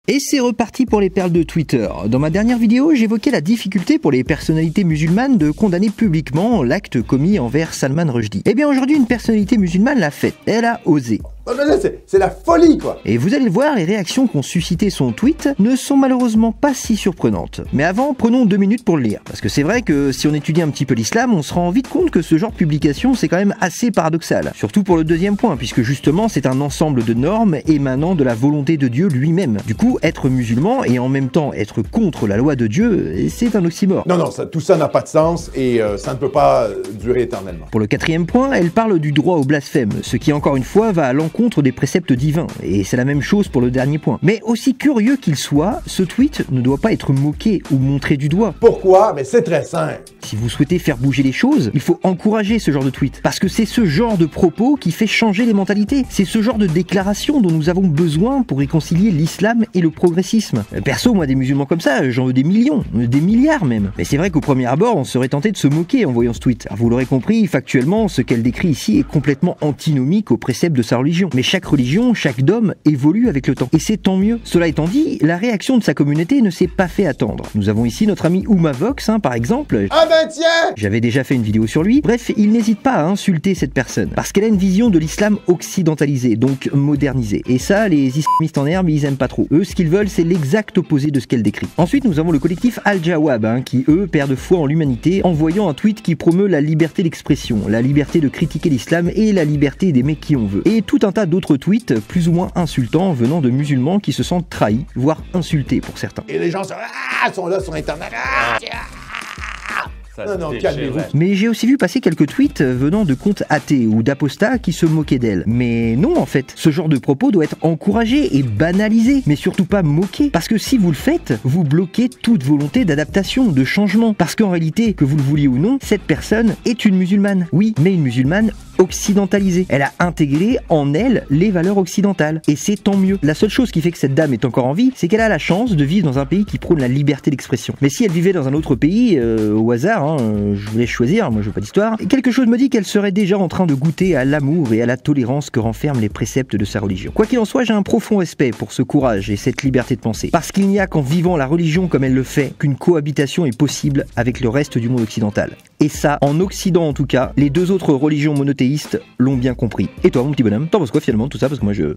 Et c'est reparti pour les perles de Twitter. Dans ma dernière vidéo, j'évoquais la difficulté pour les personnalités musulmanes de condamner publiquement l'acte commis envers Salman Rushdie. Eh bien aujourd'hui, une personnalité musulmane l'a fait. Elle a osé. C'est la folie, quoi. Et vous allez le voir, les réactions qu'ont suscité son tweet ne sont malheureusement pas si surprenantes. Mais avant, prenons 2 minutes pour le lire. Parce que c'est vrai que si on étudie un petit peu l'islam, on se rend vite compte que ce genre de publication, c'est quand même assez paradoxal. Surtout pour le deuxième point, puisque justement, c'est un ensemble de normes émanant de la volonté de Dieu lui-même. Du coup, être musulman et en même temps être contre la loi de Dieu, c'est un oxymore. Non, tout ça n'a pas de sens et ça ne peut pas durer éternellement. Pour le 4e point, elle parle du droit au blasphème, ce qui encore une fois va à l'encontre des préceptes divins, et c'est la même chose pour le dernier point. Mais aussi curieux qu'il soit, ce tweet ne doit pas être moqué ou montré du doigt. Pourquoi? Mais c'est très simple. Si vous souhaitez faire bouger les choses, il faut encourager ce genre de tweet, parce que c'est ce genre de propos qui fait changer les mentalités. C'est ce genre de déclaration dont nous avons besoin pour réconcilier l'islam et le progressisme. Perso, moi, des musulmans comme ça, j'en veux des millions, des milliards même. Mais c'est vrai qu'au premier abord, on serait tenté de se moquer en voyant ce tweet. Alors, vous l'aurez compris, factuellement, ce qu'elle décrit ici est complètement antinomique aux préceptes de sa religion. Mais chaque religion, chaque dogme évolue avec le temps. Et c'est tant mieux. Cela étant dit, la réaction de sa communauté ne s'est pas fait attendre. Nous avons ici notre ami Oumavox, par exemple. Ah ben tiens! J'avais déjà fait une vidéo sur lui. Bref, il n'hésite pas à insulter cette personne. Parce qu'elle a une vision de l'islam occidentalisé, donc modernisé. Et ça, les islamistes en herbe, ils aiment pas trop. Eux, ce qu'ils veulent, c'est l'exact opposé de ce qu'elle décrit. Ensuite, nous avons le collectif Al-Jawab, qui, eux, perdent foi en l'humanité en voyant un tweet qui promeut la liberté d'expression, la liberté de critiquer l'islam et la liberté d'aimer qui on veut. Et tout un tas d'autres tweets plus ou moins insultants venant de musulmans qui se sentent trahis, voire insultés pour certains. Et les gens sont là sur Internet. Non, calmez-vous. Mais j'ai aussi vu passer quelques tweets venant de comptes athées ou d'apostats qui se moquaient d'elle. Mais non, en fait, ce genre de propos doit être encouragé et banalisé, mais surtout pas moqué. Parce que si vous le faites, vous bloquez toute volonté d'adaptation, de changement. Parce qu'en réalité, que vous le vouliez ou non, cette personne est une musulmane. Oui, mais une musulmane occidentalisée. Elle a intégré en elle les valeurs occidentales. Et c'est tant mieux. La seule chose qui fait que cette dame est encore en vie, c'est qu'elle a la chance de vivre dans un pays qui prône la liberté d'expression. Mais si elle vivait dans un autre pays, au hasard, je voulais choisir, moi je veux pas d'histoire, quelque chose me dit qu'elle serait déjà en train de goûter à l'amour et à la tolérance que renferment les préceptes de sa religion. Quoi qu'il en soit, j'ai un profond respect pour ce courage et cette liberté de penser. Parce qu'il n'y a qu'en vivant la religion comme elle le fait qu'une cohabitation est possible avec le reste du monde occidental. Et ça, en Occident en tout cas, les 2 autres religions monothéistes l'ont bien compris. Et toi mon petit bonhomme, t'en penses quoi finalement de tout ça? Parce que moi je...